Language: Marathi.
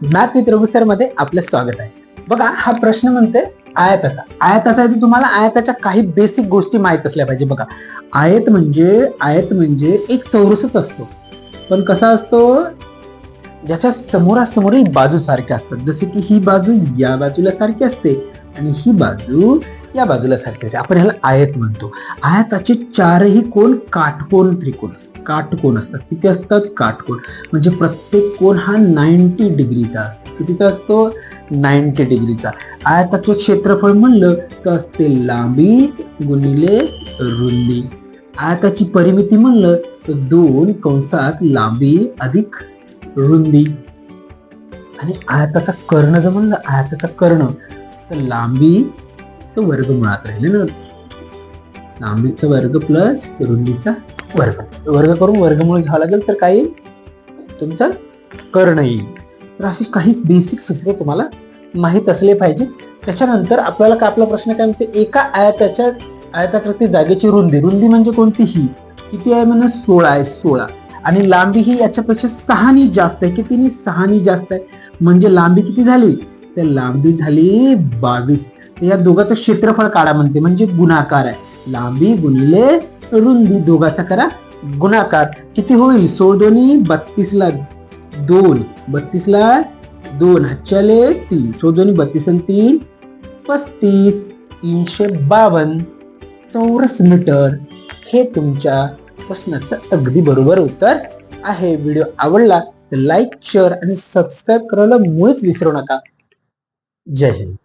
मॅथ विथ रघु सर मध्ये आपलं स्वागत आहे. बघा, हा प्रश्न म्हणते आयताचा तुम्हाला आयताच्या काही बेसिक गोष्टी माहित असल्या पाहिजे. बघा, आयत म्हणजे एक चौरसच असतो, पण कसा असतो, ज्याच्या समोरासमोरही बाजू सारख्या असतात. जसे की ही बाजू या बाजूला सारखी असते आणि ही बाजू या बाजूला सारखी असते. आपण ह्याला आयत म्हणतो. आयताचे चारही कोण काटकोन त्रिकोण काटकोन असतात. किती असतात? काटकोन. म्हणजे प्रत्येक कोण हा 90 डिग्रीचा असतो. कितीचा असतो? 90 डिग्रीचा. आयताचे क्षेत्रफळ म्हणलं तर असते लांबी गुणिले रुंदी. आयताची परिमिती म्हणलं तर 2 कंसात लांबी अधिक रुंदी. आणि आयताचा कर्ण जर म्हणलं, आयताचा कर्ण तर लांबी तो वर्गमुळात राहिले ना, लांबीचा वर्ग प्लस रुंदीचा वर्ग. वर्ग करून वर्गमूळ घ्यावं लागेल तर काय येईल? तुमचा कर्ण येईल. तर अशी काही बेसिक सूत्र तुम्हाला माहित असले पाहिजे. त्याच्यानंतर आपल्याला आपला प्रश्न काय म्हणते, एका आयताकृती जागेची रुंदी म्हणजे कोणती? ही किती आहे म्हणा? 16 आहे. 16. आणि लांबी ही याच्यापेक्षा 6 जास्त आहे. किती? 6 जास्त आहे. म्हणजे लांबी किती झाली? तर लांबी झाली 22. या दोघांचं क्षेत्रफळ काढा म्हणते, म्हणजे गुणाकार आहे. लांबी गुणिले रुंदी दोघाचा करा गुणाकार. किती होईल? 16 दोन्ही 32 ला 2, 32 ला 2 हातच्याले 3, 16 दोन्ही 32 आणि 3 35, 352 चौरस मीटर. हे तुमच्या प्रश्नाचं अगदी बरोबर उत्तर आहे. व्हिडिओ आवडला तर लाईक, शेअर आणि सबस्क्राईब करायला मुळीच विसरू नका. जय हिंद.